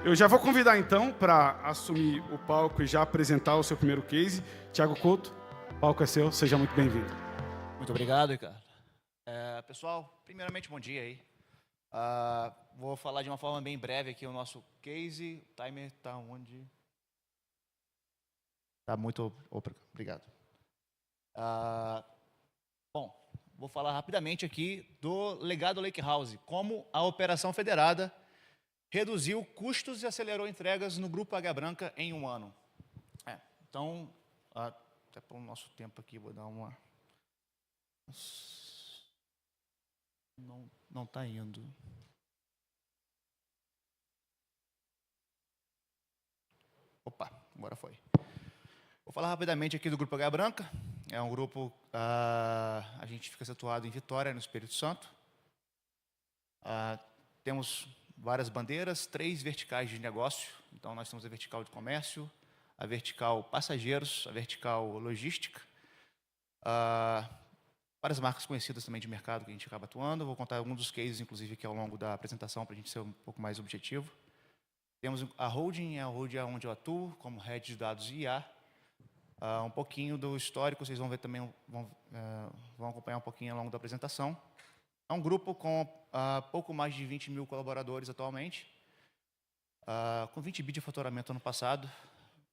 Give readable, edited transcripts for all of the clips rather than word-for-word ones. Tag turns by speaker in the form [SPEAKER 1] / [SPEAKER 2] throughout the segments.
[SPEAKER 1] Eu já vou convidar então para assumir o palco e já apresentar o seu primeiro case. Thiago Couto, o palco é seu, seja muito bem-vindo.
[SPEAKER 2] Muito obrigado, Ricardo. Pessoal, primeiramente, bom dia aí. Vou falar de uma forma bem breve aqui o nosso case. O timer está onde? Está muito... Opa, obrigado. Bom, vou falar rapidamente aqui do legado Lake House, como a operação federada reduziu custos e acelerou entregas no Grupo Águia Branca em um ano. Então, até pelo nosso tempo aqui, vou dar uma... Não está indo. Opa, agora foi. Vou falar rapidamente aqui do Grupo Águia Branca. É um grupo, a gente fica situado em Vitória, no Espírito Santo. Temos várias bandeiras, 3 verticais de negócio. Então, nós temos a vertical de comércio, a vertical passageiros, a vertical logística. Várias marcas conhecidas também de mercado que a gente acaba atuando. Vou contar alguns dos cases, inclusive, aqui ao longo da apresentação, para a gente ser um pouco mais objetivo. Temos a holding onde eu atuo, como head de dados e IA. Um pouquinho do histórico, vocês vão ver também, vão acompanhar um pouquinho ao longo da apresentação. É um grupo com pouco mais de 20 mil colaboradores atualmente, com 20 bi de faturamento ano passado,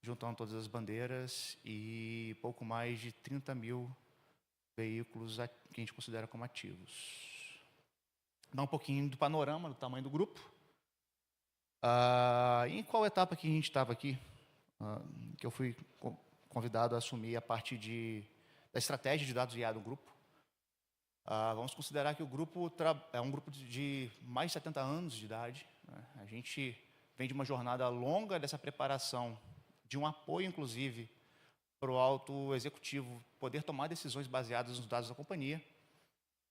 [SPEAKER 2] juntando todas as bandeiras, e pouco mais de 30 mil veículos que a gente considera como ativos. Dá um pouquinho do panorama do tamanho do grupo. Em qual etapa que a gente estava aqui? Que eu fui convidado a assumir a parte da estratégia de dados IA do grupo. Vamos considerar que o grupo é um grupo de mais de 70 anos de idade. Né? A gente vem de uma jornada longa dessa preparação, de um apoio, inclusive, para o alto executivo poder tomar decisões baseadas nos dados da companhia.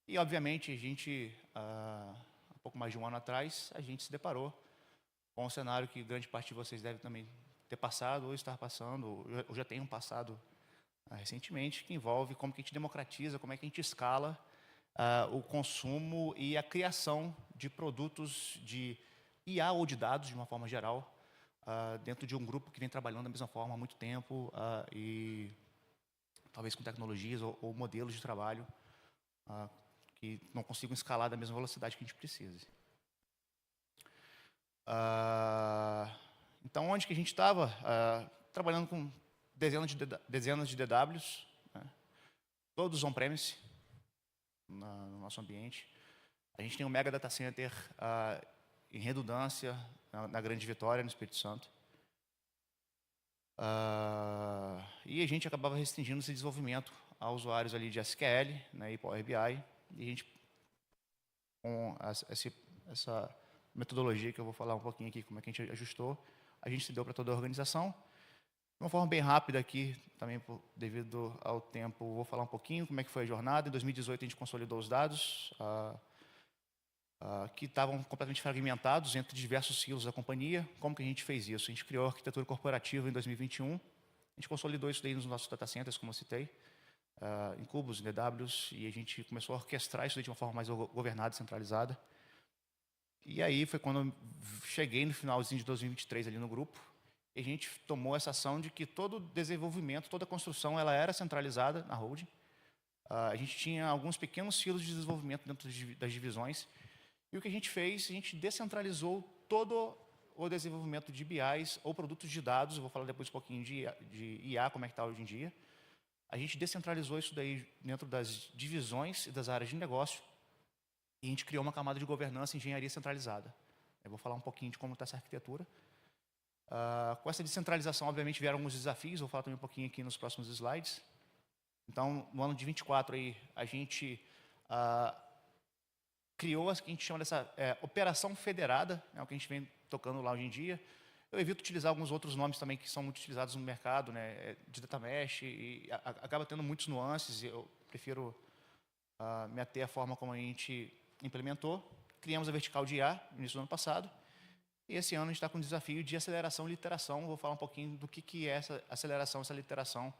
[SPEAKER 2] E, obviamente, a gente, há pouco mais de um ano atrás, a gente se deparou com um cenário que grande parte de vocês deve também ter passado ou estar passando, ou já tenham passado recentemente, que envolve como que a gente democratiza, como é que a gente escala o consumo e a criação de produtos de IA ou de dados, de uma forma geral, dentro de um grupo que vem trabalhando da mesma forma há muito tempo e talvez com tecnologias ou modelos de trabalho que não consigam escalar da mesma velocidade que a gente precise. Então, onde que a gente estava? Trabalhando com dezenas de DWs, né? Todos on-premise, no nosso ambiente. A gente tem um mega data center em redundância na Grande Vitória, no Espírito Santo. E a gente acabava restringindo esse desenvolvimento a usuários ali de SQL, né, e Power BI. E a gente, com essa metodologia que eu vou falar um pouquinho aqui, como é que a gente ajustou, a gente se deu para toda a organização. De uma forma bem rápida aqui, também devido ao tempo, vou falar um pouquinho como é que foi a jornada. Em 2018, a gente consolidou os dados que estavam completamente fragmentados entre diversos silos da companhia. Como que a gente fez isso? A gente criou a arquitetura corporativa em 2021. A gente consolidou isso daí nos nossos data centers, como eu citei, em cubos, em DWs, e a gente começou a orquestrar isso daí de uma forma mais governada e centralizada. E aí foi quando eu cheguei no finalzinho de 2023 ali no grupo, e a gente tomou essa ação de que todo desenvolvimento, toda construção, ela era centralizada na holding. A gente tinha alguns pequenos silos de desenvolvimento dentro das divisões. E o que a gente fez, a gente descentralizou todo o desenvolvimento de BIs ou produtos de dados. Eu vou falar depois um pouquinho de IA, como é que está hoje em dia. A gente descentralizou isso daí dentro das divisões e das áreas de negócio. E a gente criou uma camada de governança e engenharia centralizada. Eu vou falar um pouquinho de como está essa arquitetura. Com essa descentralização, obviamente, vieram alguns desafios. Vou falar também um pouquinho aqui nos próximos slides. Então, no ano de 24, aí, a gente criou o que a gente chama dessa operação federada, é o que a gente vem tocando lá hoje em dia. Eu evito utilizar alguns outros nomes também que são muito utilizados no mercado, né, de data mesh, e acaba tendo muitos nuances, e eu prefiro me ater à forma como a gente implementou. Criamos a vertical de IA no início do ano passado, e esse ano a gente está com um desafio de aceleração e literação. Vou falar um pouquinho do que é essa aceleração, essa literação,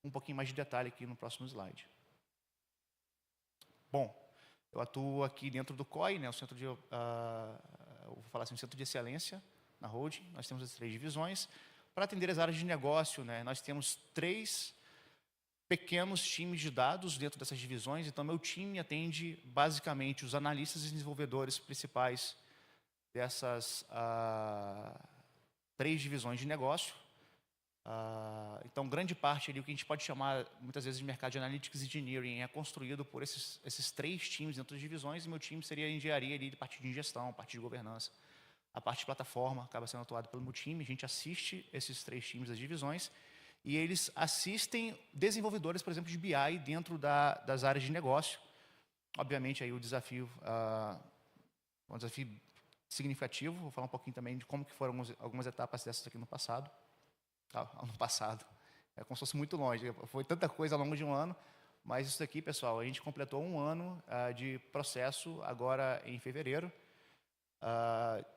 [SPEAKER 2] um pouquinho mais de detalhe aqui no próximo slide. Bom, eu atuo aqui dentro do COI, né, o Centro de, vou falar assim, Centro de Excelência na holding. Nós temos as 3 divisões. Para atender as áreas de negócio, né, nós temos 3 pequenos times de dados dentro dessas divisões. Então, meu time atende basicamente os analistas e desenvolvedores principais dessas 3 divisões de negócio. Então, grande parte ali, o que a gente pode chamar muitas vezes de mercado de Analytics Engineering, é construído por esses 3 times dentro das divisões, e meu time seria a engenharia ali, de parte de gestão, parte de governança. A parte de plataforma acaba sendo atuada pelo meu time. A gente assiste esses 3 times das divisões e eles assistem desenvolvedores, por exemplo, de BI dentro das áreas de negócio. Obviamente, aí o desafio, um desafio significativo. Vou falar um pouquinho também de como que foram algumas etapas dessas aqui no passado. No passado, é como se fosse muito longe. Foi tanta coisa ao longo de um ano, mas isso daqui, pessoal, a gente completou um ano de processo agora em fevereiro.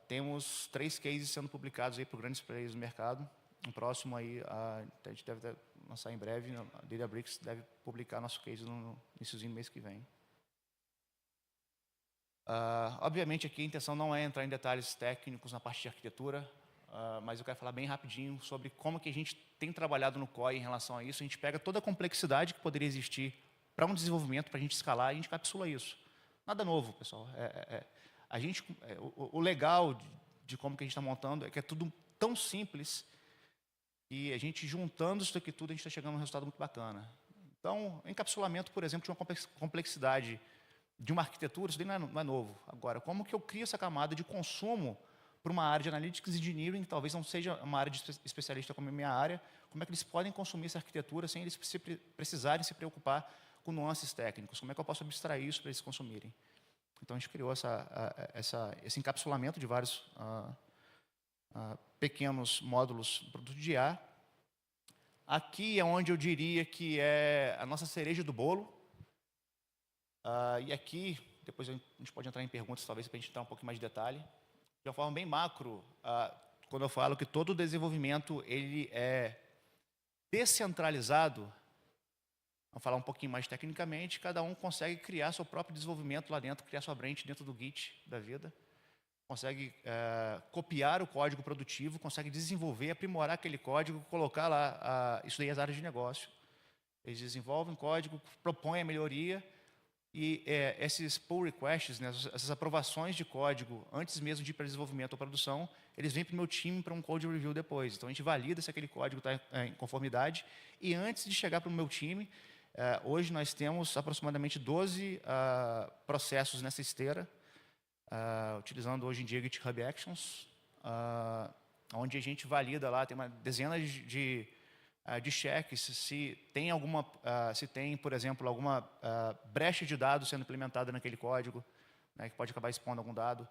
[SPEAKER 2] Temos 3 cases sendo publicados aí por grandes players do mercado. O próximo aí, a gente deve lançar em breve. A Databricks deve publicar nosso case no iníciozinho do mês que vem. Obviamente, aqui a intenção não é entrar em detalhes técnicos na parte de arquitetura, mas eu quero falar bem rapidinho sobre como que a gente tem trabalhado no COI em relação a isso. A gente pega toda a complexidade que poderia existir para um desenvolvimento, para a gente escalar, e a gente capsula isso. Nada novo, pessoal. O legal de como que a gente está montando é que é tudo tão simples e a gente juntando isso aqui tudo, a gente está chegando a um resultado muito bacana. Então, encapsulamento, por exemplo, de uma complexidade de uma arquitetura, isso daí não é novo. Agora, como que eu crio essa camada de consumo para uma área de Analytics Engineering, que talvez não seja uma área de especialista como a minha área, como é que eles podem consumir essa arquitetura sem eles precisarem se preocupar com nuances técnicos? Como é que eu posso abstrair isso para eles consumirem? Então, a gente criou esse encapsulamento de vários pequenos módulos do produto de IA. Aqui é onde eu diria que é a nossa cereja do bolo. E aqui, depois a gente pode entrar em perguntas, talvez, para a gente dar um pouquinho mais de detalhe. De uma forma bem macro, quando eu falo que todo o desenvolvimento ele é descentralizado, vamos falar um pouquinho mais tecnicamente, cada um consegue criar seu próprio desenvolvimento lá dentro, criar sua branch dentro do Git da vida, consegue copiar o código produtivo, consegue desenvolver, aprimorar aquele código, colocar lá, isso daí é as áreas de negócio. Eles desenvolvem código, propõem a melhoria, e esses pull requests, né, essas aprovações de código, antes mesmo de ir para desenvolvimento ou produção, eles vêm para o meu time para um code review depois. Então, a gente valida se aquele código está em conformidade. E antes de chegar para o meu time, hoje nós temos aproximadamente 12 processos nessa esteira, utilizando hoje em dia GitHub Actions, onde a gente valida lá, tem uma dezena de cheques, se tem, por exemplo, alguma brecha de dados sendo implementada naquele código, né, que pode acabar expondo algum dado,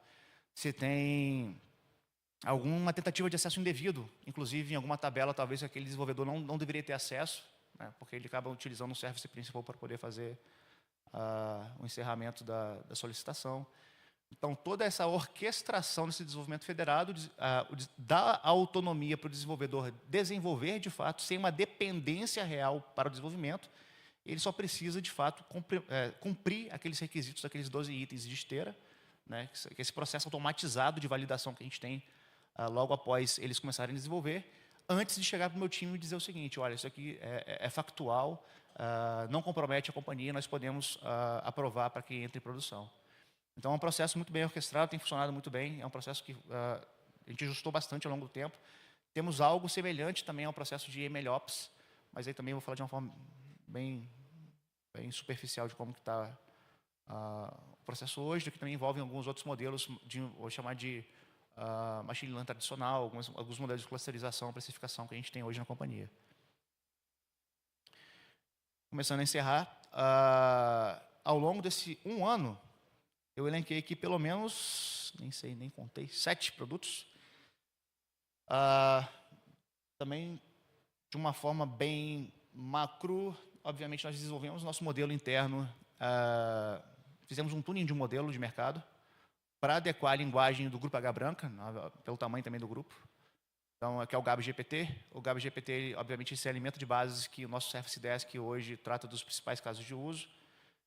[SPEAKER 2] se tem alguma tentativa de acesso indevido, inclusive em alguma tabela, talvez aquele desenvolvedor não deveria ter acesso, né, porque ele acaba utilizando um service principal para poder fazer o encerramento da solicitação. Então, toda essa orquestração desse desenvolvimento federado dá autonomia para o desenvolvedor desenvolver, de fato, sem uma dependência real para o desenvolvimento. Ele só precisa, de fato, cumprir aqueles requisitos, aqueles 12 itens de esteira, né, que esse processo automatizado de validação que a gente tem logo após eles começarem a desenvolver, antes de chegar para o meu time e dizer o seguinte: olha, isso aqui é factual, não compromete a companhia, nós podemos aprovar para que entre em produção. Então, é um processo muito bem orquestrado, tem funcionado muito bem, é um processo que a gente ajustou bastante ao longo do tempo. Temos algo semelhante também ao processo de MLOps, mas aí também vou falar de uma forma bem superficial de como está o processo hoje, que também envolve alguns outros modelos, vou chamar de machine learning tradicional, alguns modelos de clusterização, precificação que a gente tem hoje na companhia. Começando a encerrar, ao longo desse um ano, eu elenquei aqui pelo menos, nem contei, 7 produtos. Também, de uma forma bem macro, obviamente nós desenvolvemos nosso modelo interno, fizemos um tuning de um modelo de mercado para adequar a linguagem do grupo H Branca, pelo tamanho também do grupo. Então, aqui é o GAB-GPT. O GAB-GPT, obviamente, se alimenta de bases que o nosso Surface Desk hoje trata dos principais casos de uso.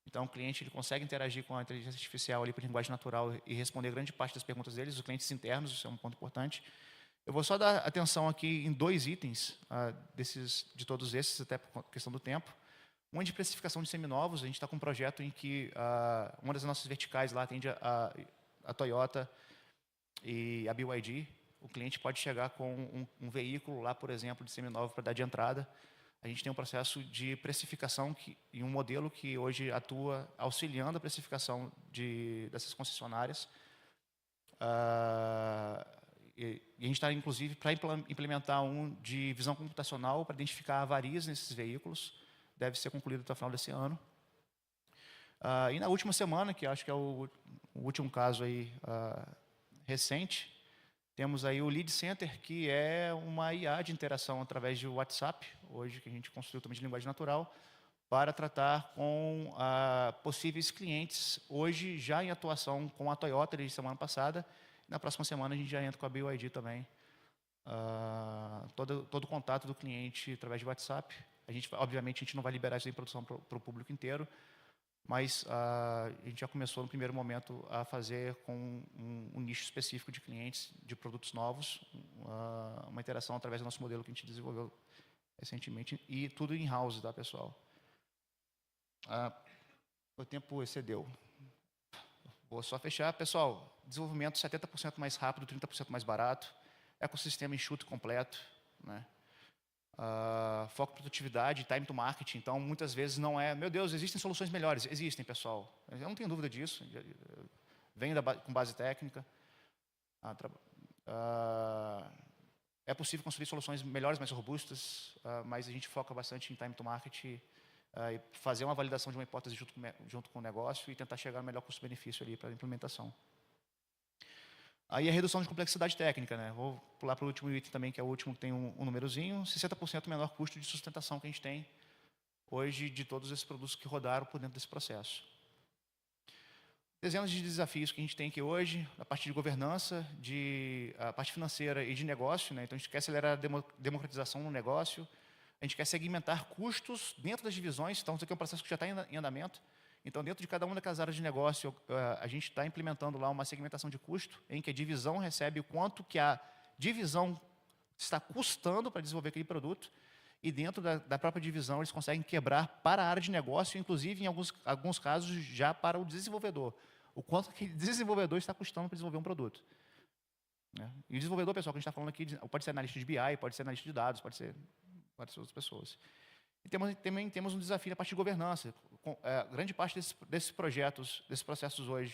[SPEAKER 2] Então, o cliente ele consegue interagir com a inteligência artificial ali por linguagem natural e responder grande parte das perguntas deles, os clientes internos, isso é um ponto importante. Eu vou só dar atenção aqui em 2 itens de todos esses, até por questão do tempo. Um é de precificação de seminovos. A gente está com um projeto em que uma das nossas verticais lá atende a Toyota e a BYD. O cliente pode chegar com um veículo lá, por exemplo, de seminovo para dar de entrada. A gente tem um processo de precificação e um modelo que hoje atua auxiliando a precificação dessas concessionárias. E a gente está, inclusive, para implementar um de visão computacional para identificar avarias nesses veículos. Deve ser concluído até o final desse ano. E na última semana, que acho que é o último caso aí, recente, temos aí o Lead Center, que é uma IA de interação através de WhatsApp, hoje que a gente construiu também de linguagem natural, para tratar com possíveis clientes, hoje já em atuação com a Toyota desde semana passada. Na próxima semana a gente já entra com a BYD também. Todo o contato do cliente através de WhatsApp. Obviamente, a gente não vai liberar isso em produção para o público inteiro, mas a gente já começou no primeiro momento a fazer com um nicho específico de clientes, de produtos novos, uma interação através do nosso modelo que a gente desenvolveu recentemente, e tudo in-house, tá, pessoal? O tempo excedeu. Vou só fechar. Pessoal, desenvolvimento 70% mais rápido, 30% mais barato, ecossistema enxuto e completo, né? Foco em produtividade, time to market. Então, muitas vezes não é, meu Deus, existem soluções melhores. Existem, pessoal. Eu não tenho dúvida disso. Venho com base técnica. É possível construir soluções melhores, mais robustas, mas a gente foca bastante em time to market e fazer uma validação de uma hipótese junto com o negócio e tentar chegar no melhor custo-benefício ali para a implementação. Aí a redução de complexidade técnica, né? Vou pular para o último item também, que é o último que tem um númerozinho, 60% menor custo de sustentação que a gente tem hoje de todos esses produtos que rodaram por dentro desse processo. Dezenas de desafios que a gente tem aqui hoje, a parte de governança, a parte financeira e de negócio, né? Então a gente quer acelerar a democratização no negócio, a gente quer segmentar custos dentro das divisões, então isso aqui é um processo que já está em andamento. Então, dentro de cada uma daquelas áreas de negócio, a gente está implementando lá uma segmentação de custo, em que a divisão recebe o quanto que a divisão está custando para desenvolver aquele produto, e dentro da própria divisão eles conseguem quebrar para a área de negócio, inclusive em alguns casos já para o desenvolvedor. O quanto que o desenvolvedor está custando para desenvolver um produto. Né? E o desenvolvedor, pessoal, que a gente está falando aqui, pode ser analista de BI, pode ser analista de dados, pode ser outras pessoas. E também temos um desafio na parte de governança. Grande parte desses projetos, desses processos hoje,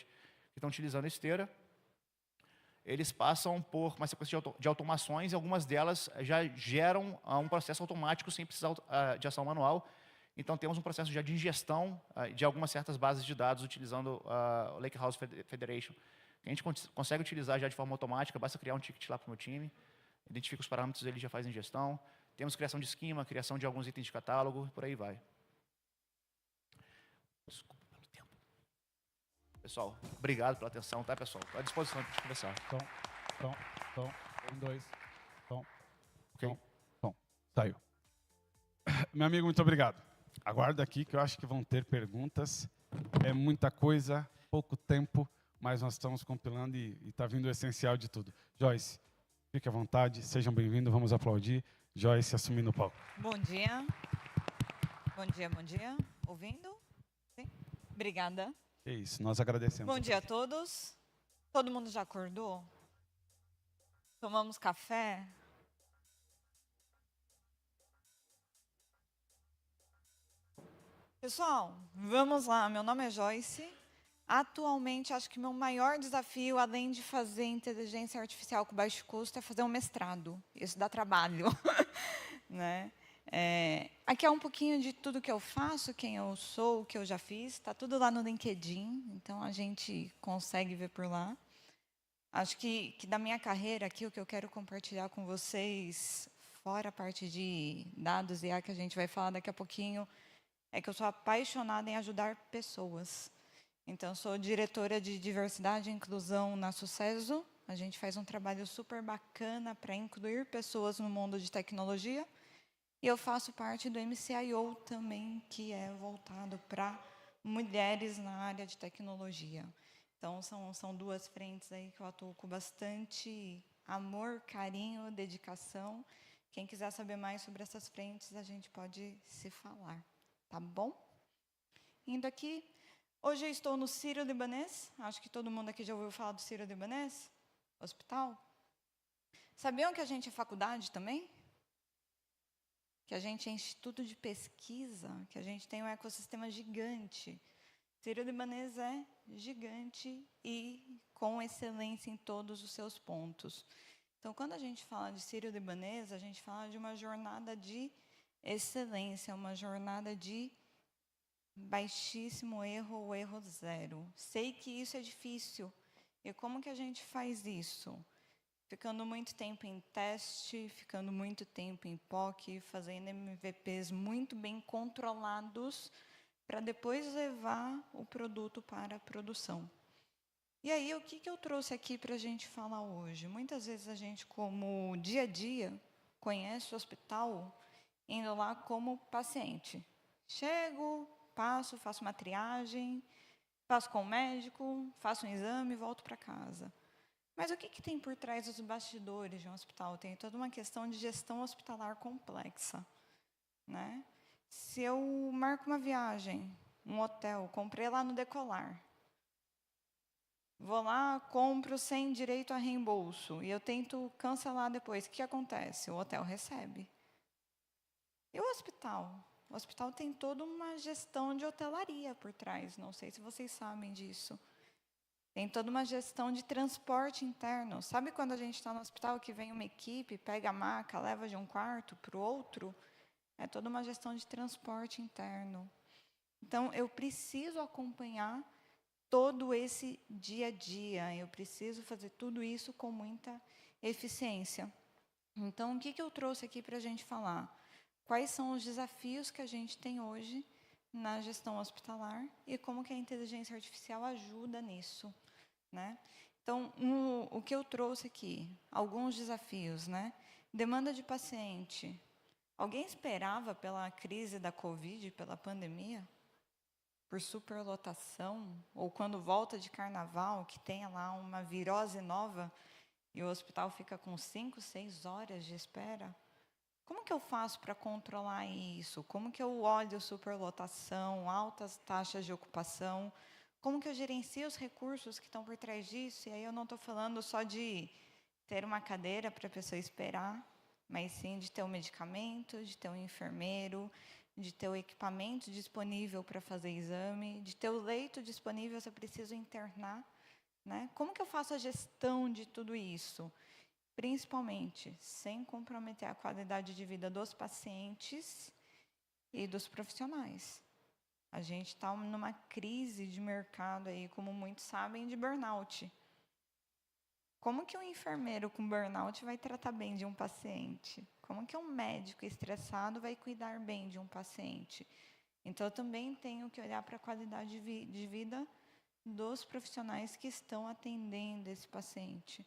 [SPEAKER 2] que estão utilizando a esteira, eles passam por uma sequência de automações, e algumas delas já geram um processo automático sem precisar de ação manual. Então, temos um processo já de ingestão de algumas certas bases de dados utilizando o Lakehouse Federation, que a gente consegue utilizar já de forma automática, basta criar um ticket lá para o meu time, identifica os parâmetros, ele já faz a ingestão. Temos criação de esquema, criação de alguns itens de catálogo, e por aí vai. Desculpa pelo tempo. Pessoal, obrigado pela atenção, tá, pessoal? Estou à disposição para a gente conversar.
[SPEAKER 1] Tom. 1, 2. Tom.
[SPEAKER 2] Ok.
[SPEAKER 1] Tom. Saiu. Meu amigo, muito obrigado. Aguarda aqui que eu acho que vão ter perguntas. É muita coisa, pouco tempo, mas nós estamos compilando e está vindo o essencial de tudo. Joyce, fique à vontade, sejam bem-vindos, vamos aplaudir. Joyce assumindo o palco.
[SPEAKER 3] Bom dia. Bom dia. Ouvindo? Sim? Obrigada.
[SPEAKER 1] É isso, nós agradecemos.
[SPEAKER 3] Bom dia a todos. Todo mundo já acordou? Tomamos café? Pessoal, vamos lá. Meu nome é Joyce. Atualmente, acho que meu maior desafio, além de fazer inteligência artificial com baixo custo, é fazer um mestrado. Isso dá trabalho. Né? Aqui é um pouquinho de tudo que eu faço, quem eu sou, o que eu já fiz. Está tudo lá no LinkedIn, então a gente consegue ver por lá. Acho que da minha carreira aqui, o que eu quero compartilhar com vocês, fora a parte de dados e que a gente vai falar daqui a pouquinho, é que eu sou apaixonada em ajudar pessoas. Então, sou diretora de diversidade e inclusão na Sucesso. A gente faz um trabalho super bacana para incluir pessoas no mundo de tecnologia. E eu faço parte do MCIO também, que é voltado para mulheres na área de tecnologia. Então, são duas frentes aí que eu atuo com bastante amor, carinho, dedicação. Quem quiser saber mais sobre essas frentes, a gente pode se falar, tá bom? Indo aqui, hoje eu estou no Sírio-Libanês, acho que todo mundo aqui já ouviu falar do Sírio-Libanês, hospital. Sabiam que a gente é faculdade também? Que a gente é instituto de pesquisa, que a gente tem um ecossistema gigante. Sírio-Libanês é gigante e com excelência em todos os seus pontos. Então, quando a gente fala de Sírio-Libanês, a gente fala de uma jornada de excelência, uma jornada de baixíssimo erro ou erro zero. Sei que isso é difícil. E como que a gente faz isso? Ficando muito tempo em teste, ficando muito tempo em POC, fazendo MVPs muito bem controlados, para depois levar o produto para a produção. E aí, o que eu trouxe aqui para a gente falar hoje? Muitas vezes a gente, como dia a dia, conhece o hospital indo lá como paciente. Chego, passo, faço uma triagem, passo com o médico, faço um exame e volto para casa. Mas o que tem por trás dos bastidores de um hospital? Tem toda uma questão de gestão hospitalar complexa, né? Se eu marco uma viagem, um hotel, comprei lá no Decolar, vou lá, compro sem direito a reembolso e eu tento cancelar depois, o que acontece? O hotel recebe. E o hospital? O hospital tem toda uma gestão de hotelaria por trás, não sei se vocês sabem disso. Tem toda uma gestão de transporte interno. Sabe quando a gente está no hospital que vem uma equipe, pega a maca, leva de um quarto para o outro? É toda uma gestão de transporte interno. Então, eu preciso acompanhar todo esse dia a dia. Eu preciso fazer tudo isso com muita eficiência. Então, o que eu trouxe aqui para a gente falar? Quais são os desafios que a gente tem hoje na gestão hospitalar e como que a inteligência artificial ajuda nisso, né? Então, o que eu trouxe aqui, alguns desafios, né? Demanda de paciente. Alguém esperava pela crise da Covid, pela pandemia? Por superlotação? Ou quando volta de carnaval, que tenha lá uma virose nova e o hospital fica com 5, 6 horas de espera? Como que eu faço para controlar isso? Como que eu olho superlotação, altas taxas de ocupação? Como que eu gerencio os recursos que estão por trás disso? E aí eu não estou falando só de ter uma cadeira para a pessoa esperar, mas sim de ter um medicamento, de ter um enfermeiro, de ter o equipamento disponível para fazer exame, de ter o leito disponível se eu preciso internar, né? Como que eu faço a gestão de tudo isso? Principalmente sem comprometer a qualidade de vida dos pacientes e dos profissionais. A gente está numa crise de mercado aí, como muitos sabem, de burnout. Como que um enfermeiro com burnout vai tratar bem de um paciente? Como que um médico estressado vai cuidar bem de um paciente? Então, eu também tenho que olhar para a qualidade de vida dos profissionais que estão atendendo esse paciente.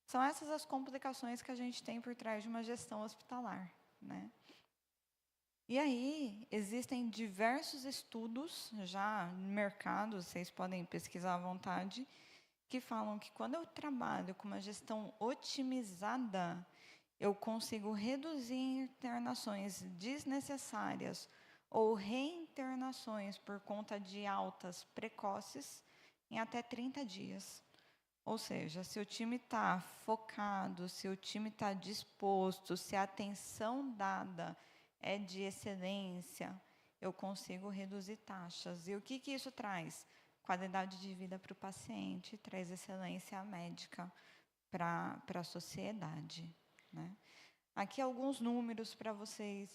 [SPEAKER 3] São essas as complicações que a gente tem por trás de uma gestão hospitalar, né? E aí, existem diversos estudos já no mercado, vocês podem pesquisar à vontade, que falam que quando eu trabalho com uma gestão otimizada, eu consigo reduzir internações desnecessárias ou reinternações por conta de altas precoces em até 30 dias. Ou seja, se o time está focado, se o time está disposto, se a atenção dada é de excelência, eu consigo reduzir taxas. E o que isso traz? Qualidade de vida para o paciente, traz excelência médica para a sociedade, né? Aqui alguns números para vocês.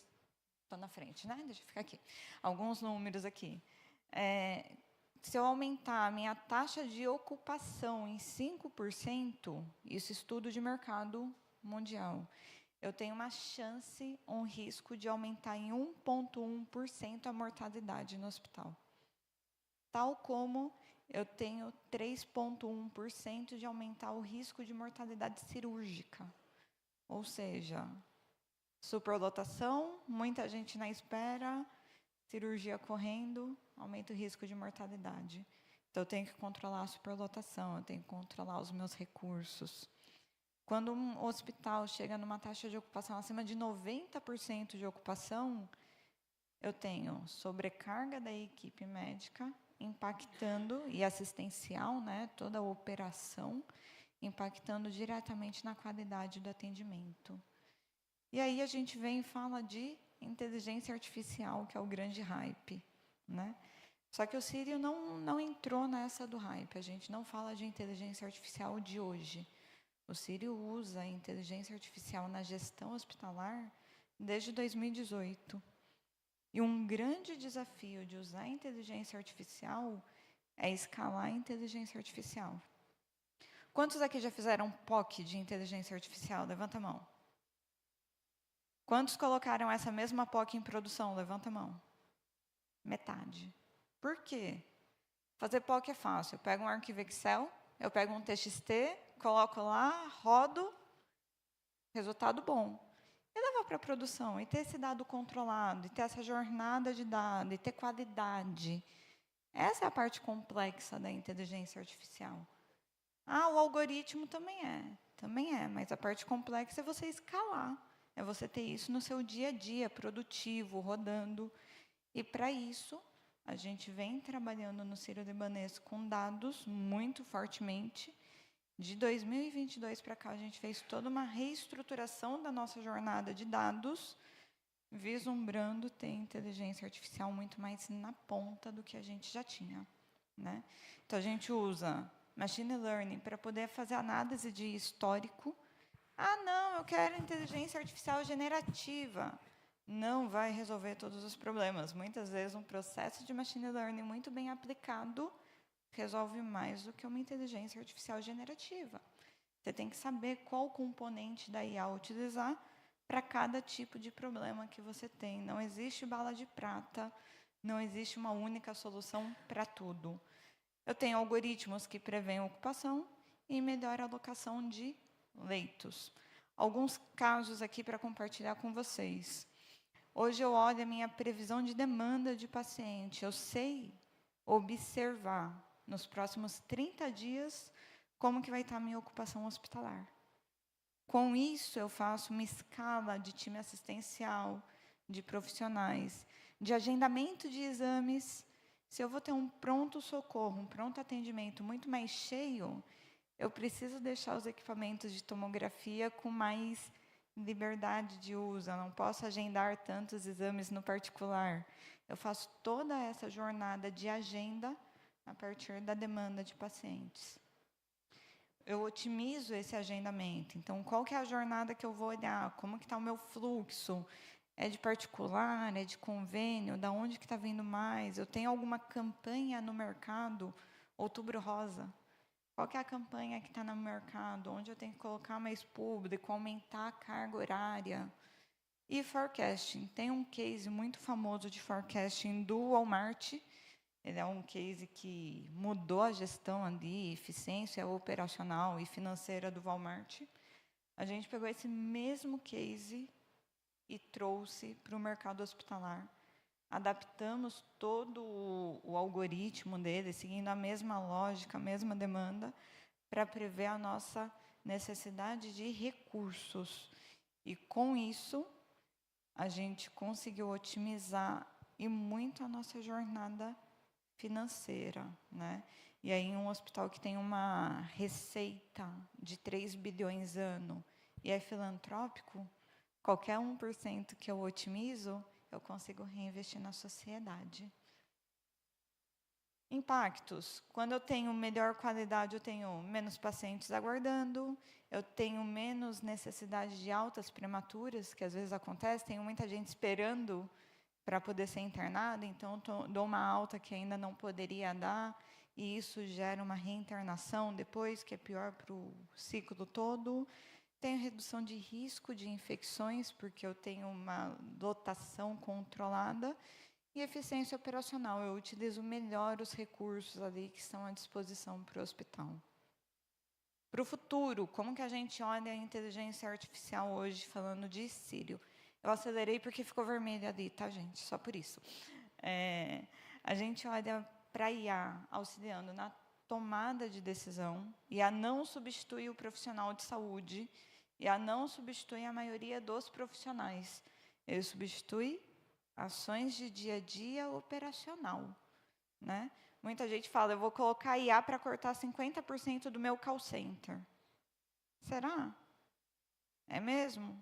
[SPEAKER 3] Estou na frente, né? Deixa eu ficar aqui. Alguns números aqui. Se eu aumentar a minha taxa de ocupação em 5%, isso é estudo de mercado mundial, eu tenho uma chance, um risco de aumentar em 1,1% a mortalidade no hospital. Tal como eu tenho 3,1% de aumentar o risco de mortalidade cirúrgica. Ou seja, superlotação, muita gente na espera, cirurgia correndo, aumenta o risco de mortalidade. Então, eu tenho que controlar a superlotação, eu tenho que controlar os meus recursos. Quando um hospital chega numa taxa de ocupação acima de 90% de ocupação, eu tenho sobrecarga da equipe médica impactando, e assistencial, né, toda a operação, impactando diretamente na qualidade do atendimento. E aí a gente vem e fala de inteligência artificial, que é o grande hype, né? Só que o Sírio não entrou nessa do hype, a gente não fala de inteligência artificial de hoje. O Sírio usa a inteligência artificial na gestão hospitalar desde 2018. E um grande desafio de usar a inteligência artificial é escalar a inteligência artificial. Quantos aqui já fizeram POC de inteligência artificial? Levanta a mão. Quantos colocaram essa mesma POC em produção? Levanta a mão. Metade. Por quê? Fazer POC é fácil. Eu pego um arquivo Excel, eu pego um TXT, coloco lá, rodo, resultado bom. E levar para a produção, e ter esse dado controlado, e ter essa jornada de dado, e ter qualidade. Essa é a parte complexa da inteligência artificial. O algoritmo também é, mas a parte complexa é você escalar, é você ter isso no seu dia a dia, produtivo, rodando. E para isso, a gente vem trabalhando no Sírio-Libanês com dados muito fortemente. De 2022 para cá, a gente fez toda uma reestruturação da nossa jornada de dados, vislumbrando ter inteligência artificial muito mais na ponta do que a gente já tinha, né? Então, a gente usa machine learning para poder fazer análise de histórico. Não, eu quero inteligência artificial generativa. Não vai resolver todos os problemas. Muitas vezes, um processo de machine learning muito bem aplicado resolve mais do que uma inteligência artificial generativa. Você tem que saber qual componente da IA utilizar para cada tipo de problema que você tem. Não existe bala de prata, não existe uma única solução para tudo. Eu tenho algoritmos que preveem ocupação e melhor alocação de leitos. Alguns casos aqui para compartilhar com vocês. Hoje eu olho a minha previsão de demanda de paciente. Eu sei observar nos próximos 30 dias como que vai estar a minha ocupação hospitalar. Com isso, eu faço uma escala de time assistencial, de profissionais, de agendamento de exames. Se eu vou ter um pronto-socorro, um pronto atendimento muito mais cheio, eu preciso deixar os equipamentos de tomografia com mais liberdade de uso. Eu não posso agendar tantos exames no particular. Eu faço toda essa jornada de agenda a partir da demanda de pacientes. Eu otimizo esse agendamento. Então, qual que é a jornada que eu vou olhar? Como que está o meu fluxo? É de particular? É de convênio? Da onde que está vindo mais? Eu tenho alguma campanha no mercado? Outubro Rosa. Qual que é a campanha que está no mercado? Onde eu tenho que colocar mais público, aumentar a carga horária? E forecasting. Tem um case muito famoso de forecasting do Walmart. Ele é um case que mudou a gestão ali, eficiência operacional e financeira do Walmart. A gente pegou esse mesmo case e trouxe para o mercado hospitalar. Adaptamos todo o algoritmo dele, seguindo a mesma lógica, a mesma demanda, para prever a nossa necessidade de recursos. E, com isso, a gente conseguiu otimizar e muito a nossa jornada financeira, né? E aí, um hospital que tem uma receita de 3 bilhões ano e é filantrópico, qualquer 1% que eu otimizo, eu consigo reinvestir na sociedade. Impactos. Quando eu tenho melhor qualidade, eu tenho menos pacientes aguardando, eu tenho menos necessidade de altas prematuras, que às vezes acontece, tem muita gente esperando para poder ser internada, então dou uma alta que ainda não poderia dar, e isso gera uma reinternação depois, que é pior para o ciclo todo. Tenho redução de risco de infecções, porque eu tenho uma dotação controlada, e eficiência operacional, eu utilizo melhor os recursos ali que estão à disposição para o hospital. Para o futuro, como que a gente olha a inteligência artificial hoje, falando de Sírio? Eu acelerei porque ficou vermelho ali, tá, gente? Só por isso. A gente olha para a IA auxiliando na tomada de decisão. IA não substitui o profissional de saúde. IA não substitui a maioria dos profissionais. Ele substitui ações de dia a dia operacional, né? Muita gente fala, eu vou colocar IA para cortar 50% do meu call center. Será? É mesmo?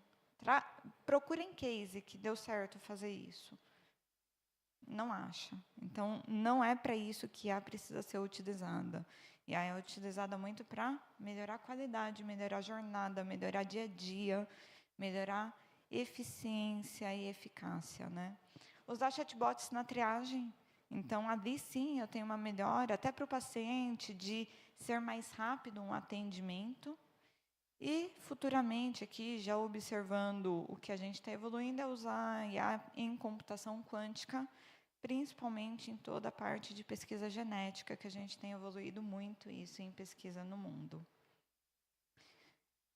[SPEAKER 3] Procurem case que deu certo fazer isso. Não acha. Então, não é para isso que IA precisa ser utilizada. IA é utilizada muito para melhorar a qualidade, melhorar a jornada, melhorar dia a dia, melhorar eficiência e eficácia, né? Usar chatbots na triagem. Então, ali sim, eu tenho uma melhora, até para o paciente, de ser mais rápido um atendimento. E, futuramente, aqui, já observando o que a gente está evoluindo, é usar IA em computação quântica, principalmente em toda a parte de pesquisa genética, que a gente tem evoluído muito isso em pesquisa no mundo.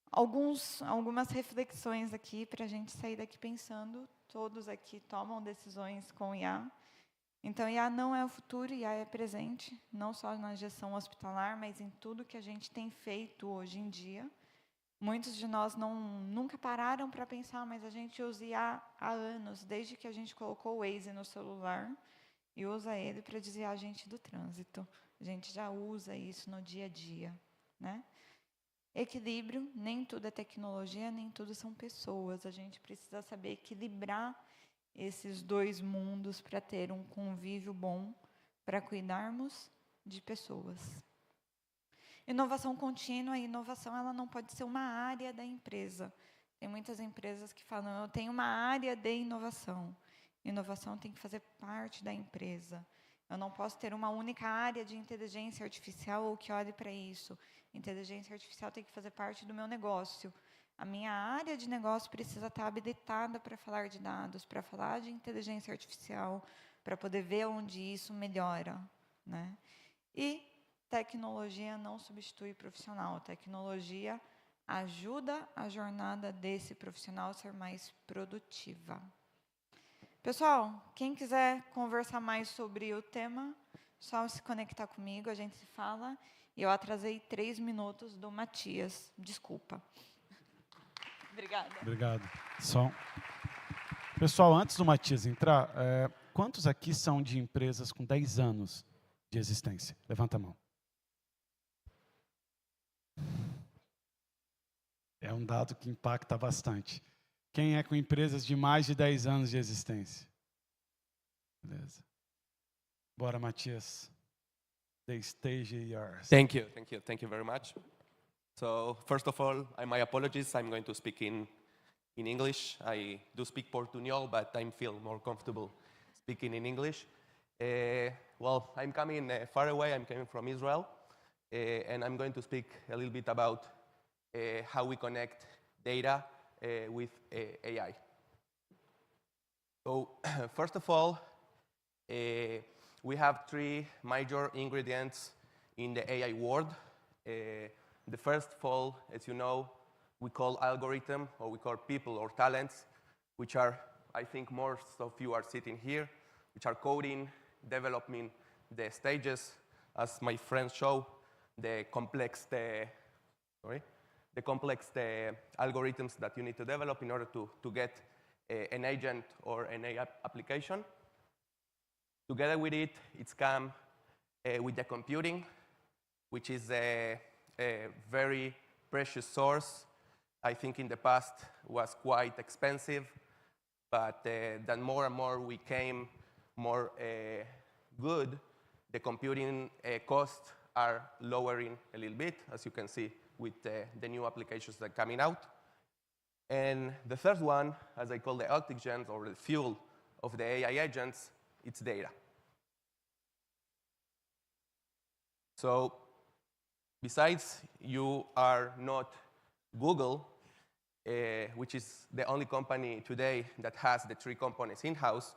[SPEAKER 3] Algumas reflexões aqui para a gente sair daqui pensando. Todos aqui tomam decisões com IA. Então, IA não é o futuro, IA é presente, não só na gestão hospitalar, mas em tudo que a gente tem feito hoje em dia. Muitos de nós nunca pararam para pensar, mas a gente usa IA há anos, desde que a gente colocou o Waze no celular e usa ele para desviar a gente do trânsito. A gente já usa isso no dia a dia, né? Equilíbrio, nem tudo é tecnologia, nem tudo são pessoas. A gente precisa saber equilibrar esses dois mundos para ter um convívio bom, para cuidarmos de pessoas. Inovação contínua, e inovação ela não pode ser uma área da empresa. Tem muitas empresas que falam, eu tenho uma área de inovação. Inovação tem que fazer parte da empresa. Eu não posso ter uma única área de inteligência artificial ou que olhe para isso. Inteligência artificial tem que fazer parte do meu negócio. A minha área de negócio precisa estar habilitada para falar de dados, para falar de inteligência artificial, para poder ver onde isso melhora, né? E tecnologia não substitui profissional. Tecnologia ajuda a jornada desse profissional a ser mais produtiva. Pessoal, quem quiser conversar mais sobre o tema, só se conectar comigo, a gente se fala. E eu atrasei 3 minutos do Matias. Desculpa. Obrigada.
[SPEAKER 1] Obrigado. Pessoal, antes do Matias entrar, quantos aqui são de empresas com 10 anos de existência? Levanta a mão. É um dado que impacta bastante. Quem é com empresas de mais de 10 anos de existência? Beleza. Bora, Matias. The stage is yours.
[SPEAKER 4] Thank you very much. So, first of all, my apologies. I'm going to speak in English. I do speak Portuñol, but I feel more comfortable speaking in English. Well, I'm coming far away. I'm coming from Israel, and I'm going to speak a little bit about how we connect data with AI. So, first of all, we have 3 major ingredients in the AI world. The first of all, as you know, we call algorithm, or we call people or talents, which are, I think most of you are sitting here, which are coding, developing the stages, as my friends show, the complex algorithms that you need to develop in order to get an agent or an AI application. Together with it, it's come with the computing, which is a very precious source. I think in the past was quite expensive, but then more and more we came more good. The computing costs are lowering a little bit, as you can see with the new applications that are coming out. And the third one, as I call the oxygen or the fuel of the AI agents, it's data. So besides you are not Google, which is the only company today that has the 3 components in-house,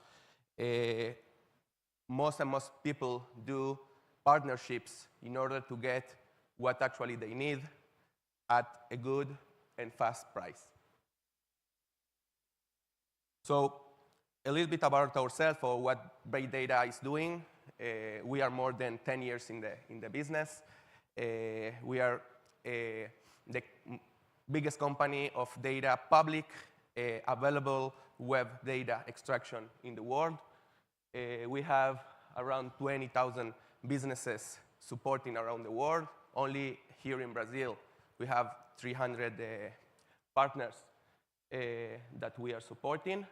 [SPEAKER 4] most people do partnerships in order to get what actually they need at a good and fast price. So a little bit about ourselves or what Big Data is doing. We are more than 10 years in the business. We are the biggest company of data, public, available web data extraction in the world. We have around 20,000 businesses supporting around the world. Only here in Brazil, we have 300 partners that we are supporting.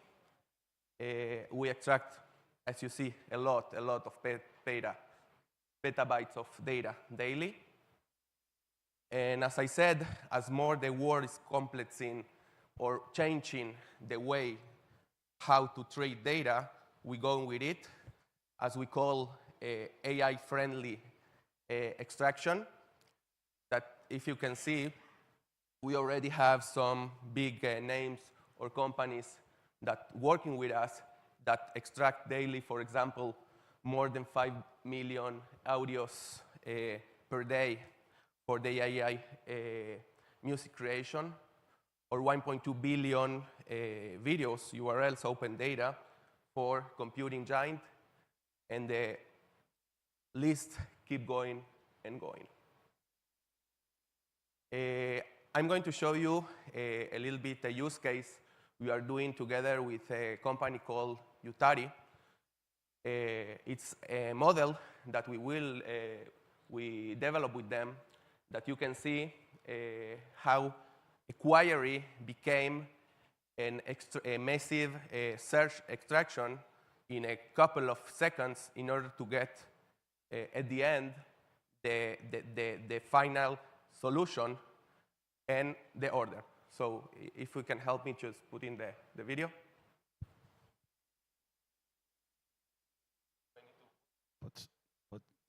[SPEAKER 4] We extract, as you see, a lot of petabytes of data daily. And as I said, as more the world is complexing or changing the way how to trade data, we go with it, as we call AI-friendly extraction. That, if you can see, we already have some big names or companies that working with us that extract daily, for example, more than 5 million audios per day for the AI music creation, or 1.2 billion videos, URLs, open data for computing giant, and the list keep going and going. I'm going to show you a little bit a use case we are doing together with a company called Utari. It's a model that we develop with them, that you can see how a query became a massive search extraction in a couple of seconds in order to get, at the end, the final solution and the order. So if you can help me just put in the video.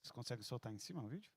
[SPEAKER 1] Você consegue soltar em cima no vídeo?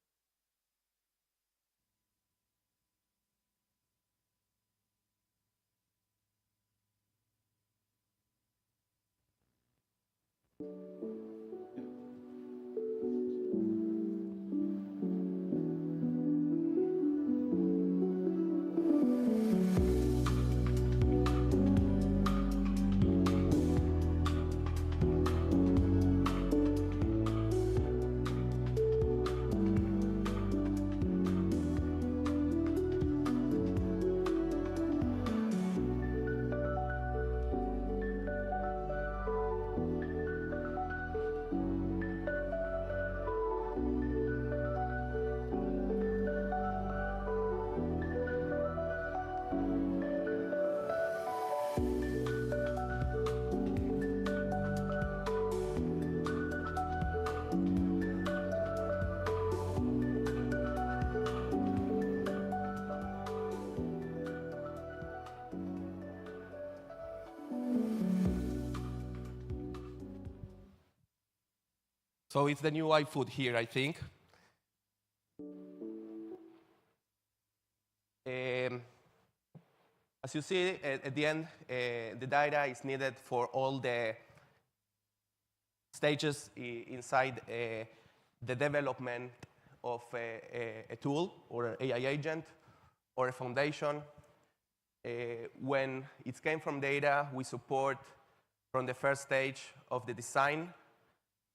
[SPEAKER 4] So it's the new iFood here, I think. As you see, at the end, the data is needed for all the stages inside the development of a tool or an AI agent or a foundation. When it came from data, we support from the first stage of the design,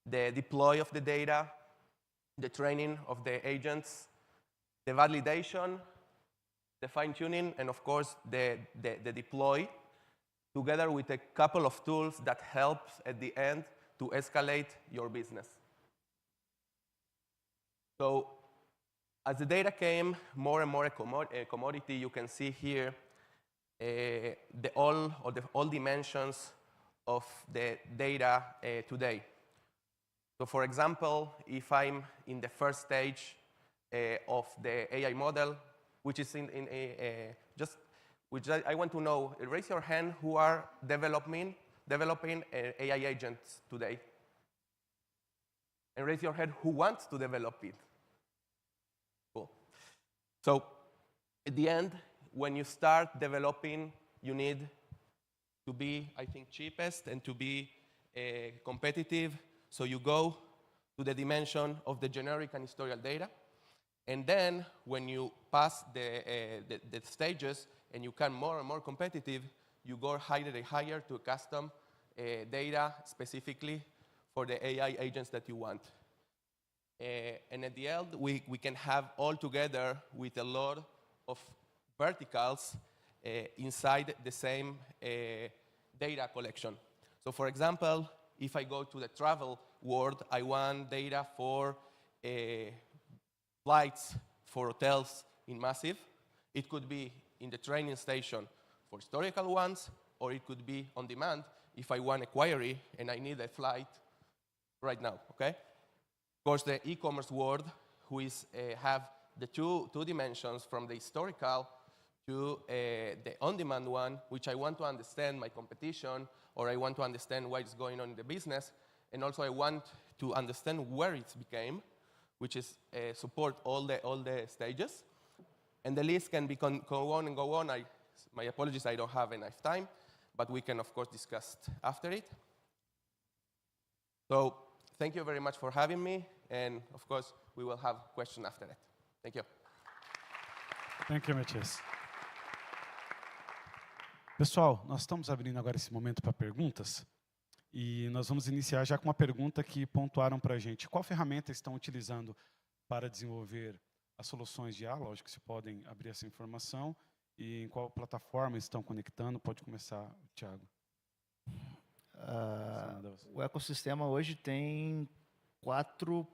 [SPEAKER 4] the deploy of the data, the training of the agents, the validation, the fine-tuning, and of course, the deploy, together with a couple of tools that helps at the end to escalate your business. So as the data came more and more a commodity, you can see here all dimensions of the data today. So for example, if I'm in the first stage of the AI model, which is I want to know, raise your hand who are developing AI agents today. And raise your hand who wants to develop it. Cool. So at the end, when you start developing, you need to be, I think, cheapest and to be competitive. So you go to the dimension of the generic and historical data. And then when you pass the stages and you become more and more competitive, you go higher and higher to custom data specifically for the AI agents that you want. And at the end, we can have all together with a lot of verticals inside the same data collection. So for example, if I go to the travel world, I want data for flights for hotels in Massive. It could be in the training station for historical ones, or it could be on demand if I want a query and I need a flight right now, okay? Of course, the e-commerce world, who is have the two dimensions from the historical to the on-demand one, which I want to understand my competition, or I want to understand what is going on in the business, and also I want to understand where it became, which is support all the stages. And the list can be go on and go on. My apologies, I don't have enough time, but we can, of course, discuss after it. So thank you very much for having me, and of course, we will have questions after that. Thank you.
[SPEAKER 1] Thank you, Matias. Pessoal, nós estamos abrindo agora esse momento para perguntas, e nós vamos iniciar já com uma pergunta que pontuaram para a gente. Qual ferramenta estão utilizando para desenvolver as soluções de IA? Lógico que se podem abrir essa informação. E em qual plataforma estão conectando? Pode começar, Thiago.
[SPEAKER 2] O ecossistema hoje tem quatro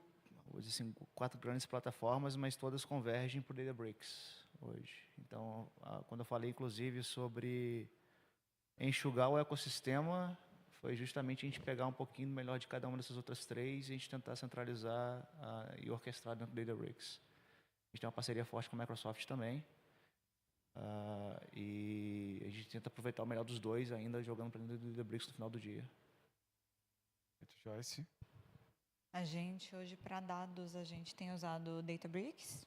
[SPEAKER 2] grandes plataformas, mas todas convergem para o Databricks hoje. Então, quando eu falei, inclusive, sobre enxugar o ecossistema, foi justamente a gente pegar um pouquinho melhor de cada uma dessas outras três e a gente tentar centralizar e orquestrar dentro do Databricks. A gente tem uma parceria forte com a Microsoft também. E a gente tenta aproveitar o melhor dos dois ainda, jogando para dentro do Databricks no final do dia.
[SPEAKER 1] Joyce?
[SPEAKER 3] A gente, hoje, para dados, a gente tem usado o Databricks.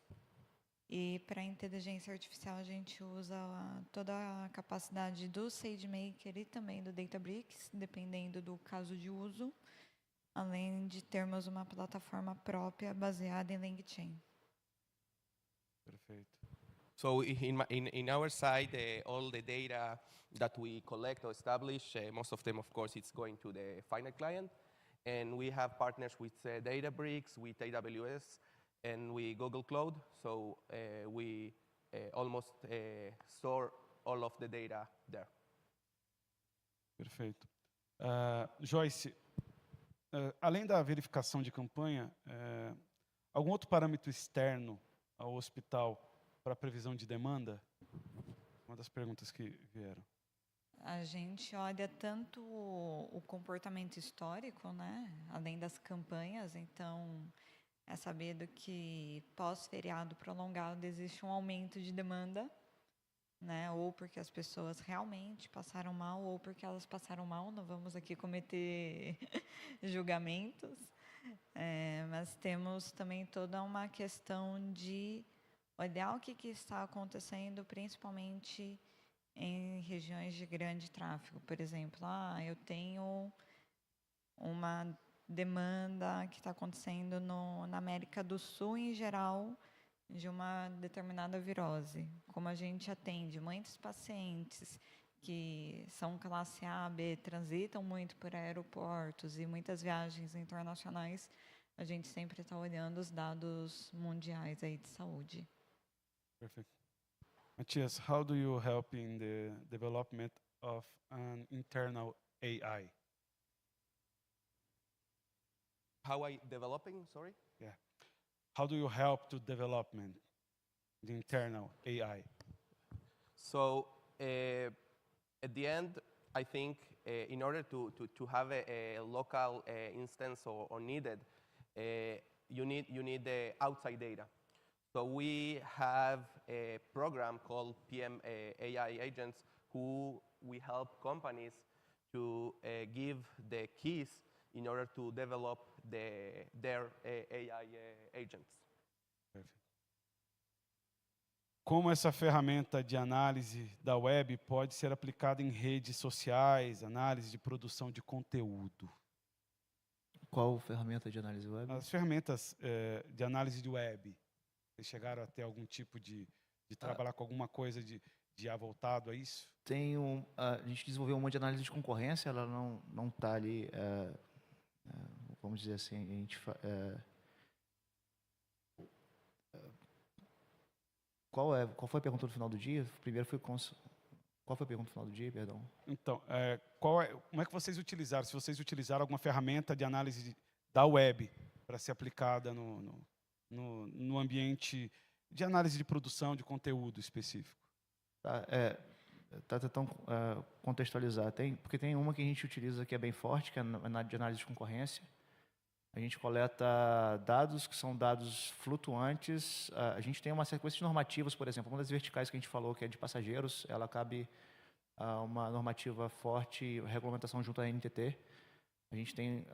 [SPEAKER 3] E para inteligência artificial, a gente usa toda a capacidade do SageMaker e também do Databricks, dependendo do caso de uso, além de termos uma plataforma própria baseada em LangChain.
[SPEAKER 1] Perfeito.
[SPEAKER 4] So in our side, all the data that we collect or establish, most of them, of course, it's going to the final client. And we have partners with Databricks, with AWS, and with Google Cloud. So we almost store all of the data there.
[SPEAKER 1] Perfeito. Joyce, além da verificação de campanha, algum outro parâmetro externo ao hospital para previsão de demanda? Uma das perguntas que vieram.
[SPEAKER 3] A gente olha tanto o comportamento histórico, né, além das campanhas. Então, é sabido que pós-feriado prolongado existe um aumento de demanda, né, ou porque as pessoas realmente passaram mal, ou porque elas passaram mal. Não vamos aqui cometer julgamentos, mas temos também toda uma questão de olhar o que está acontecendo, principalmente em regiões de grande tráfego. Por exemplo, eu tenho uma demanda que está acontecendo na América do Sul em geral de uma determinada virose. Como a gente atende muitos pacientes que são classe A, B, transitam muito por aeroportos e muitas viagens internacionais, a gente sempre está olhando os dados mundiais aí de saúde.
[SPEAKER 1] Perfect. Matias, how do you help in the development of an internal AI?
[SPEAKER 4] How I developing, sorry?
[SPEAKER 1] Yeah. How do you help to development the internal AI?
[SPEAKER 4] So at the end, I think in order to have a local instance or needed, you need the outside data. So we have a program called PM AI Agents, who we help companies to give the keys in order to develop their AI agents.
[SPEAKER 1] Perfect. Como essa ferramenta de análise da web pode ser aplicada em redes sociais, análise de produção de conteúdo?
[SPEAKER 2] Qual ferramenta de análise web?
[SPEAKER 1] As ferramentas de análise de web. Vocês chegaram a ter algum tipo de trabalhar com alguma coisa de IA voltado a isso?
[SPEAKER 2] A gente desenvolveu uma de análise de concorrência, ela não está ali vamos dizer assim, a gente qual foi a pergunta no final do dia? Primeiro foi qual foi a pergunta no final do dia, perdão?
[SPEAKER 1] Então, como é que vocês utilizaram? Se vocês utilizaram alguma ferramenta de análise da web para ser aplicada no ambiente de análise de produção de conteúdo específico?
[SPEAKER 2] Tá tentando contextualizar. Porque tem uma que a gente utiliza que é bem forte, que é a de análise de concorrência. A gente coleta dados que são dados flutuantes. A gente tem uma sequência de normativas, por exemplo, uma das verticais que a gente falou, que é de passageiros, ela cabe a uma normativa forte, regulamentação junto à NTT. A gente tem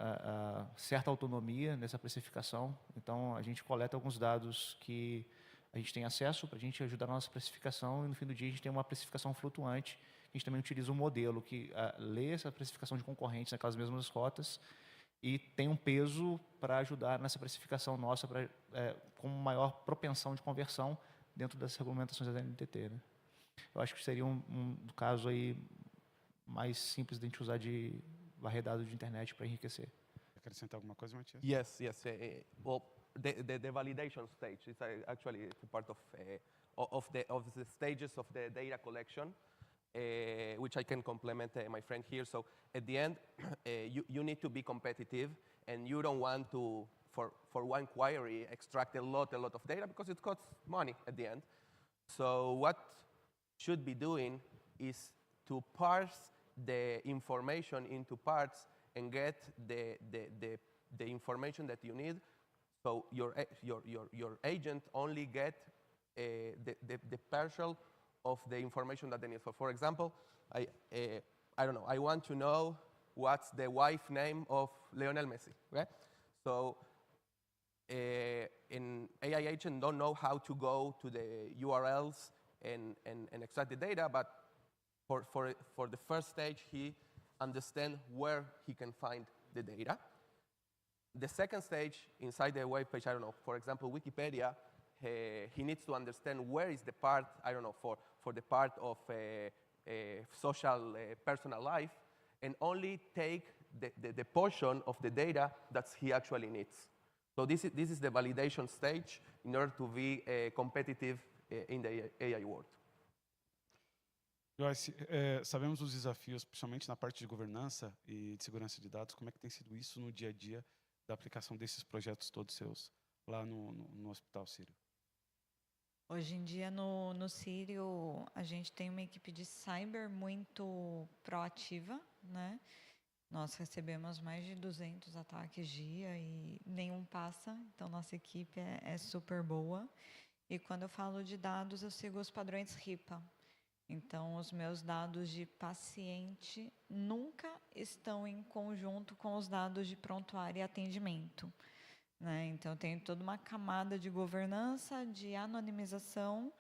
[SPEAKER 2] certa autonomia nessa precificação, então a gente coleta alguns dados que a gente tem acesso para a gente ajudar na nossa precificação e no fim do dia a gente tem uma precificação flutuante. A gente também utiliza um modelo que lê essa precificação de concorrentes naquelas mesmas rotas e tem um peso para ajudar nessa precificação nossa com maior propensão de conversão dentro das regulamentações da NTT. Né? Eu acho que seria um caso aí mais simples de a gente usar de varrer dados de internet para enriquecer.
[SPEAKER 1] Acrescentar alguma coisa, Matias?
[SPEAKER 4] Yes. Well, the validation stage is actually part of the stages of the data collection, which I can complement my friend here. So at the end, you need to be competitive, and you don't want to, for one query, extract a lot of data because it costs money at the end. So what should be doing is to parse the information into parts and get the information that you need. So your agent only get the partial of the information that they need. For example, I don't know, I want to know what's the wife name of Lionel Messi, okay? So an AI agent don't know how to go to the URLs and extract the data, but for the first stage, he understands where he can find the data. The second stage, inside the web page, I don't know, for example, Wikipedia, he needs to understand where is the part, I don't know, for the part of social personal life, and only take the portion of the data that he actually needs. So this is the validation stage in order to be competitive in the AI world.
[SPEAKER 1] Joyce, sabemos os desafios, principalmente na parte de governança e de segurança de dados. Como é que tem sido isso no dia a dia da aplicação desses projetos todos seus lá no Hospital Sírio?
[SPEAKER 3] Hoje em dia, no Sírio, a gente tem uma equipe de cyber muito proativa, né? Nós recebemos mais de 200 ataques dia e nenhum passa, então nossa equipe é super boa. E quando eu falo de dados, eu sigo os padrões RIPA. Então, os meus dados de paciente nunca estão em conjunto com os dados de prontuário e atendimento. Né? Então, eu tenho toda uma camada de governança, de anonimização,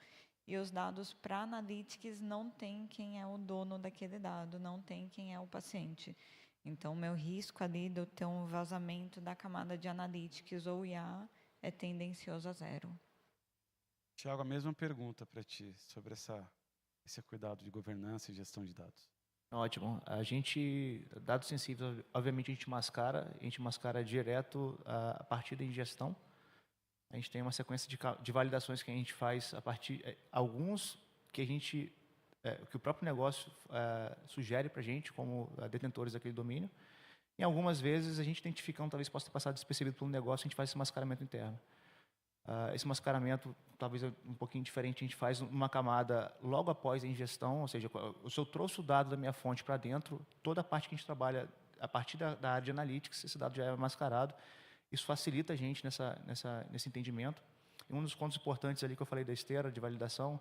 [SPEAKER 3] e os dados para analytics não tem quem é o dono daquele dado, não tem quem é o paciente. Então, o meu risco ali de eu ter um vazamento da camada de analytics ou IA é tendencioso a zero.
[SPEAKER 1] Tiago, a mesma pergunta para ti sobre esse cuidado de governança e gestão de dados.
[SPEAKER 2] Ótimo. Dados sensíveis, obviamente, a gente mascara direto a partir da ingestão. A gente tem uma sequência de validações que a gente faz a partir, alguns que que o próprio negócio sugere para a gente, como detentores daquele domínio. E algumas vezes a gente identificando, talvez possa ter passado despercebido pelo negócio, a gente faz esse mascaramento interno. Esse mascaramento, talvez um pouquinho diferente, a gente faz uma camada logo após a ingestão, ou seja, se eu trouxe o dado da minha fonte para dentro, toda a parte que a gente trabalha a partir da área de analytics, esse dado já é mascarado. Isso facilita a gente nesse entendimento. E um dos pontos importantes ali que eu falei da esteira de validação,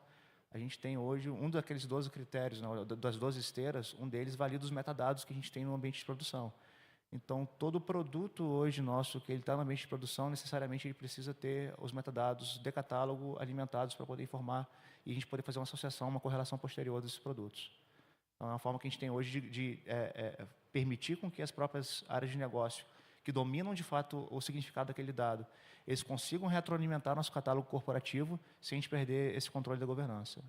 [SPEAKER 2] a gente tem hoje um daqueles 12 critérios, das 12 esteiras, um deles valida os metadados que a gente tem no ambiente de produção. Então, todo produto hoje nosso que ele está no ambiente de produção, necessariamente ele precisa ter os metadados de catálogo alimentados para poder informar e a gente poder fazer uma associação, uma correlação posterior desses produtos. Então, é uma forma que a gente tem hoje de permitir com que as próprias áreas de negócio que dominam de fato o significado daquele dado, eles consigam retroalimentar nosso catálogo corporativo sem a gente perder esse controle da governança.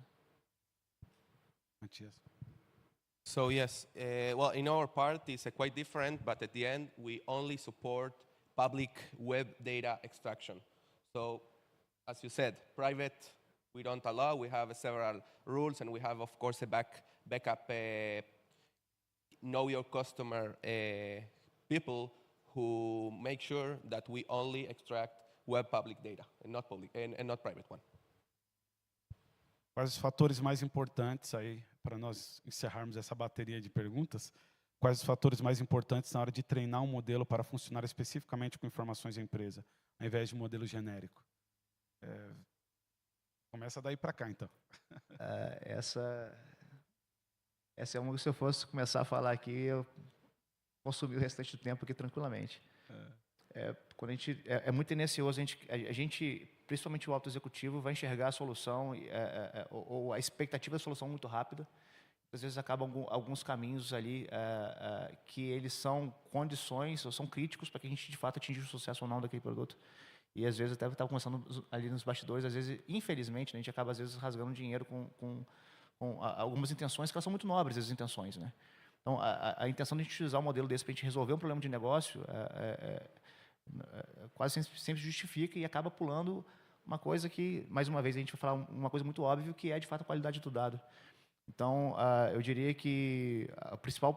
[SPEAKER 1] Matias.
[SPEAKER 4] So yes, well, in our part, it's quite different, but at the end, we only support public web data extraction. So, as you said, private, we don't allow. We have several rules, and we have, of course, a backup know your customer people who make sure that we only extract web public data and not public and not private one.
[SPEAKER 1] Quais os fatores mais importantes aí, para nós encerrarmos essa bateria de perguntas, quais os fatores mais importantes na hora de treinar um modelo para funcionar especificamente com informações da empresa, ao invés de um modelo genérico? Começa daí para cá, então.
[SPEAKER 2] Essa é uma que, se eu fosse começar a falar aqui, eu consumi o restante do tempo aqui tranquilamente. Quando é muito tendencioso, a gente, principalmente o alto executivo, vai enxergar a solução ou a expectativa da solução muito rápida. Às vezes acabam alguns caminhos ali que eles são condições ou são críticos para que a gente, de fato, atingir o sucesso ou não daquele produto. E às vezes até estava conversando ali nos bastidores, às vezes, infelizmente, a gente acaba às vezes rasgando dinheiro com algumas intenções que elas são muito nobres, as intenções, né? Então, a intenção de a gente usar um modelo desse para a gente resolver um problema de negócio quase sempre justifica e acaba pulando uma coisa que, mais uma vez, a gente vai falar uma coisa muito óbvia, que é, de fato, a qualidade do dado. Então, eu diria que o principal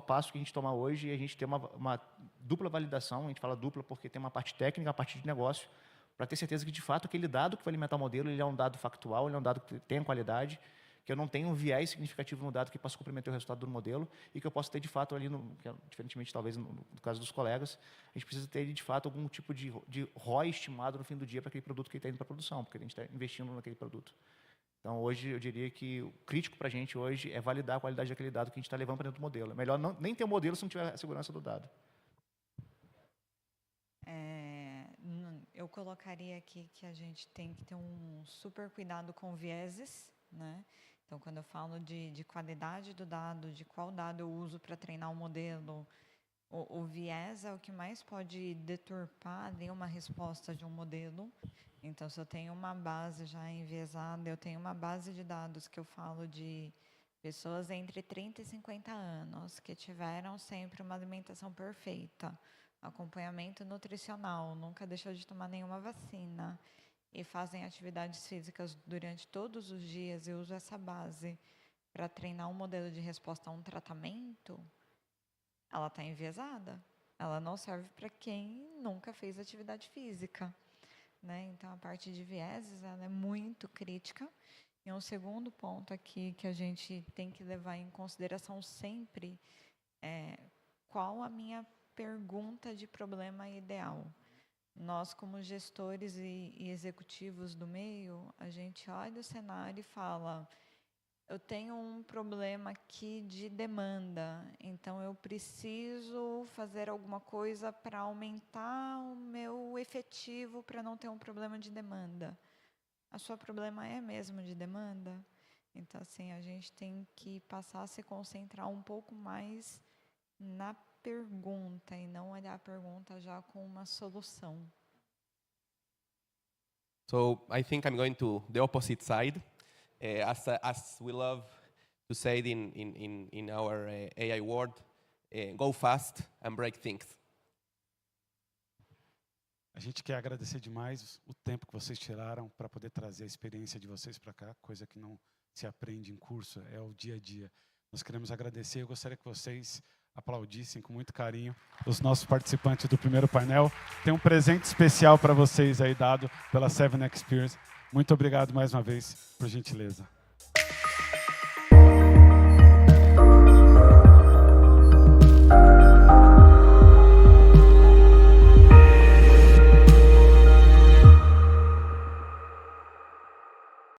[SPEAKER 2] passo que a gente toma hoje é a gente ter uma dupla validação. A gente fala dupla porque tem uma parte técnica, a parte de negócio, para ter certeza que, de fato, aquele dado que vai alimentar o modelo, ele é um dado factual, ele é um dado que tem qualidade, que eu não tenho um viés significativo no dado que possa comprometer o resultado do modelo e que eu possa ter, de fato, ali, diferentemente, talvez, no caso dos colegas, a gente precisa ter, de fato, algum tipo de ROI estimado no fim do dia para aquele produto que está indo para a produção, porque a gente está investindo naquele produto. Então, hoje, eu diria que o crítico para a gente hoje é validar a qualidade daquele dado que a gente está levando para dentro do modelo. É melhor nem ter o modelo se não tiver a segurança do dado.
[SPEAKER 3] Eu colocaria aqui que a gente tem que ter um super cuidado com vieses, né? Então, quando eu falo de qualidade do dado, de qual dado eu uso para treinar um modelo, o viés é o que mais pode deturpar uma resposta de um modelo. Então, se eu tenho uma base já enviesada, eu tenho uma base de dados que eu falo de pessoas entre 30 e 50 anos que tiveram sempre uma alimentação perfeita, acompanhamento nutricional, nunca deixou de tomar nenhuma vacina e fazem atividades físicas durante todos os dias, eu uso essa base para treinar um modelo de resposta a um tratamento, ela está enviesada. Ela não serve para quem nunca fez atividade física, né? Então, a parte de vieses ela é muito crítica. E um segundo ponto aqui que a gente tem que levar em consideração sempre é qual a minha pergunta de problema ideal. Nós, como gestores e executivos do meio, a gente olha o cenário e fala: eu tenho um problema aqui de demanda, então eu preciso fazer alguma coisa para aumentar o meu efetivo para não ter um problema de demanda. O seu problema é mesmo de demanda? Então, assim, a gente tem que passar a se concentrar um pouco mais na pergunta e não olhar a pergunta já com uma solução.
[SPEAKER 4] So I think I'm going to the opposite side. As we love to say it in our AI world, go fast and break things.
[SPEAKER 1] A gente quer agradecer demais o tempo que vocês tiraram para poder trazer a experiência de vocês para cá, coisa que não se aprende em curso, é o dia a dia. Nós queremos agradecer, eu gostaria que vocês aplaudissem com muito carinho os nossos participantes do primeiro painel. Tem um presente especial para vocês aí dado pela 7 Experience. Muito obrigado mais uma vez, por gentileza.